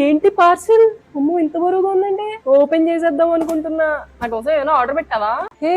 ఏంటి పార్సిల్? అమ్మో ఇంత బరువుగా ఉందండి. ఓపెన్ చేసేద్దాం అనుకుంటున్నా. నా కోసం ఏమైనా ఆర్డర్ పెట్టావా? హే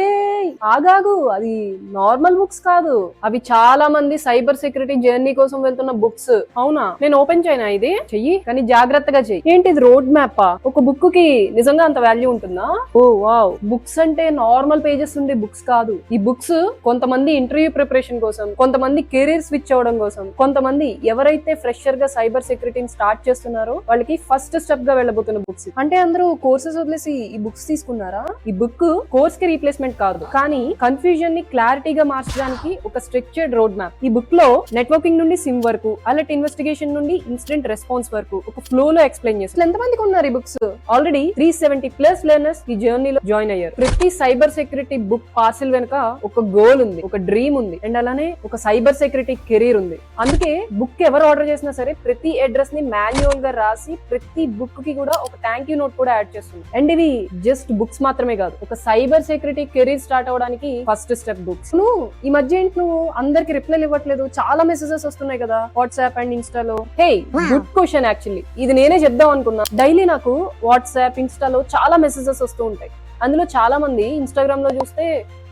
ఆగాగు, అది నార్మల్ బుక్స్ కాదు, అవి చాలా మంది సైబర్ సెక్యూరిటీ జర్నీ కోసం వెళ్తున్న బుక్స్. అవునా, నేను ఓపెన్ చేయనా? ఇది చెయ్యి, కానీ జాగ్రత్తగా చెయ్యి. ఏంటి ఇది, రోడ్ మ్యాపా? ఒక బుక్ కి నిజంగా అంత వాల్యూ ఉంటుందా? ఓ వావ్, బుక్స్ అంటే నార్మల్ పేజెస్ ఉండే బుక్స్ కాదు. ఈ బుక్స్ కొంతమంది ఇంటర్వ్యూ ప్రిపరేషన్ కోసం, కొంతమంది కెరీర్ స్విచ్ అవడం కోసం, కొంతమంది ఎవరైతే ఫ్రెషర్ గా సైబర్ సెక్యూరిటీని స్టార్ట్ చేస్తున్నారో వాళ్ళకి ఫస్ట్ స్టెప్ గా వెళ్ళబోతున్న బుక్స్. అంటే అందరూ కోర్సెస్ వదిలేసి ఈ బుక్స్ తీసుకున్నారా? ఈ బుక్ కోర్స్ కి రీప్లేస్మెంట్ కాదు, కానీ కన్ఫ్యూజన్ ని క్లారిటీగా మార్చడానికి ఒక స్ట్రక్చర్డ్ రోడ్ మ్యాప్. ఈ బుక్ లో నెట్వర్కింగ్ నుండి సిమ్ వరకు, అలర్ట్ ఇన్వెస్టిగేషన్ నుండి ఇన్సిడెంట్ రెస్పాన్స్ వరకు ఒక ఫ్లో లో ఎక్స్ప్లెయిన్ చేస్తారు. ఎంతమందికి ఉన్నారు ఈ బుక్స్? ఆల్రెడీ 370+ లెర్నర్స్ ఈ జర్నీలో జాయిన్ అయ్యారు. ప్రతి సైబర్ సెక్యూరిటీ బుక్ పార్సిల్ వెనుక ఒక గోల్ ఉంది, ఒక డ్రీమ్ ఉంది, అండ్ అలానే ఒక సైబర్ సెక్యూరిటీ కెరీర్ ఉంది. అందుకే బుక్ ఎవరు ఆర్డర్ చేసినా సరే ప్రతి అడ్రస్ ని మాన్యువల్ గా రాసి ప్రతి బుక్ కి కూడా ఒక థ్యాంక్ యూ నోట్ కూడా యాడ్ చేస్తుంది. అండ్ ఇవి జస్ట్ బుక్స్ మాత్రమే కాదు, ఒక సైబర్ సెక్యూరిటీ కెరీర్ స్టార్ట్ అవడానికి ఫస్ట్ స్టెప్ బుక్స్. నువ్వు ఈ మధ్య ఏంటి, నువ్వు అందరికి రిప్లైలు ఇవ్వట్లేదు? చాలా మెసేజెస్ వస్తున్నాయి కదా వాట్సాప్ అండ్ ఇన్స్టాలో. హే గుడ్ క్వశ్చన్, యాక్చువల్లీ ఇది నేనే చెప్దాం అనుకున్నా. డైలీ నాకు వాట్సాప్, ఇన్స్టాలో చాలా మెసేజెస్ వస్తూ ఉంటాయి. అందులో చాలా మంది ఇన్స్టాగ్రామ్ లో చూస్తే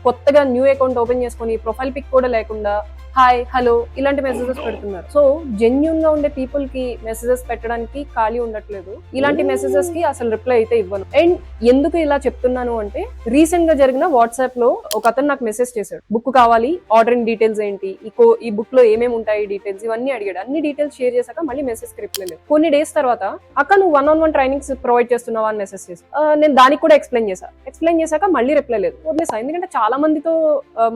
కొత్తగా న్యూ అకౌంట్ ఓపెన్ చేసుకుని ప్రొఫైల్ పిక్ కూడా లేకుండా హాయ్, హలో ఇలాంటి మెసేజెస్ పెడుతున్నారు. సో జెన్యూన్ గా ఉండే పీపుల్ కి మెసేజెస్ పెట్టడానికి ఖాళీ ఉండట్లేదు. ఇలాంటి మెసేజెస్ కి అసలు రిప్లై అయితే ఇవ్వను. అండ్ ఎందుకు ఇలా చెప్తున్నాను అంటే, రీసెంట్ గా జరిగిన వాట్సాప్ లో ఒక అతను నాకు మెసేజ్ చేశాడు. బుక్ కావాలి, ఆర్డరింగ్ డీటెయిల్స్ ఏంటి, ఈ బుక్ లో ఏమేమి ఉంటాయి డీటెయిల్స్, ఇవన్నీ అడిగాడు. అన్ని డీటెయిల్స్ షేర్ చేశాక మళ్ళీ మెసేజ్ కి రిప్లై లేదు. కొన్ని డేస్ తర్వాత అక్క నువ్వు 1-on-1 ట్రైనింగ్స్ ప్రొవైడ్ చేస్తున్నావా అని మెసేజ్ చేసి, నేను దానికి కూడా ఎక్స్ప్లెయిన్ చేశాక మళ్ళీ రిప్లై లేదు. వదిలేసా, ఎందుకంటే చాలా మందితో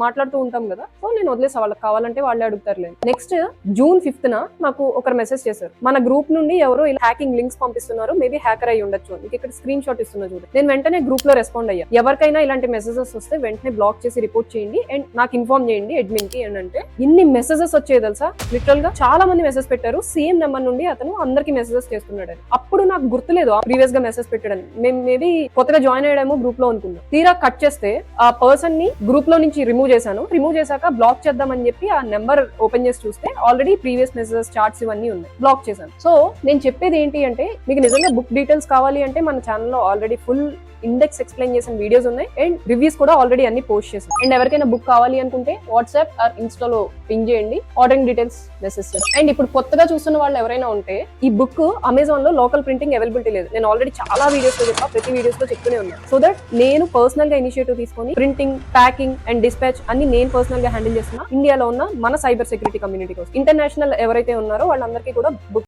మాట్లాడుతూ ఉంటాం కదా. సో నేను వదిలేసా, వాళ్ళకి కావాలంటే వాళ్ళే అడుగుతారులేదు. నెక్స్ట్ June 5th నాకు ఒకరు మెసేజ్ చేశారు. మన గ్రూప్ నుండి ఎవరో ఇలా హ్యాకింగ్ లింక్స్ పంపిస్తున్నారు, మేబీ హ్యాకర్ అయ్యి ఉండొచ్చు అని. ఇక్కడ స్క్రీన్ షాట్ ఇస్తున్నా చూడండి. నేను వెంటనే గ్రూప్ లో రెస్పాండ్ అయ్యా. ఎవరికైనా ఇలాంటి మెసేజెస్ వస్తే వెంటనే బ్లాక్ చేసి రిపోర్ట్ చేయండి అండ్ నాకు ఇన్ఫార్మ్ చేయండి అడ్మిన్ కి అని అంటే, ఇన్ని మెసేజెస్ వచ్చాయి తెలుసా. లిటరల్ గా చాలా మంది మెసేజ్ పెట్టారు. సేమ్ నెంబర్ నుండి అతను అందరికి మెసేజెస్ చేస్తున్నాడు. అప్పుడు నాకు గుర్తులేదు ప్రీవియస్ గా మెసేజ్ పెట్టాడని. మేము మేబీ కొత్తగా జాయిన్ అయ్యాడేమో గ్రూప్ లో అనుకున్నాం. తీరా కట్ చేస్తే ఆ పర్సన్ ని గ్రూప్ లో నుంచి రిమూవ్ చేశాను. రిమూవ్ చేశాక బ్లాక్ చేద్దామని చెప్పి ఆ నెంబర్ ఓపెన్ చేసి చూస్తే ఆల్రెడీ ప్రీవియస్ మెసేజెస్, చార్ట్స్ ఇవన్నీ ఉన్నాయి. బ్లాక్ చేశాను. సో నేను చెప్పేది ఏంటి అంటే, మీకు నిజంగా బుక్ డీటెయిల్స్ కావాలి అంటే మన ఛానల్లో ఆల్రెడీ ఫుల్ ఇండెక్స్ ఎక్స్ప్లెయిన్ చేసిన వీడియోస్ ఉన్నాయి అండ్ రివ్యూస్ కూడా ఆల్రెడీ అన్ని పోస్ట్ చేసాం. అండ్ ఎవరికైనా బుక్ కావాలి అనుకుంటే వాట్సాప్ ఆర్ ఇన్స్టాలో పింగ్ చేయండి, ఆర్డరింగ్ డీటెయిల్స్ మెసేజ్ చేయండి. అండ్ ఇప్పుడు కొత్తగా చూస్తున్న వాళ్ళు ఎవరైనా ఉంటే, ఈ బుక్ అమెజాన్ లో లోకల్ ప్రింటింగ్ అవైలబిలిటీ లేదు. నేను ఆల్రెడీ చాలా వీడియోస్ లో చెప్పా, ప్రతి వీడియోస్ లో చెప్తూనే ఉన్నాను. సో దట్ నేను పర్సనల్ గా ఇనిషియేటివ్ తీసుకొని ప్రింటింగ్, ప్యాకింగ్ అండ్ డిస్పాచ్ అన్ని నేను పర్సనల్ గా హ్యాండిల్ చేస్తున్నా. ఇండియాలో ఉన్న మన సైబర్ సెక్యూరిటీ కమ్యూనిటీ కోసం. ఇంటర్నేషనల్ ఎవరైతే ఉన్నారో వాళ్ళందరికీ కూడా బుక్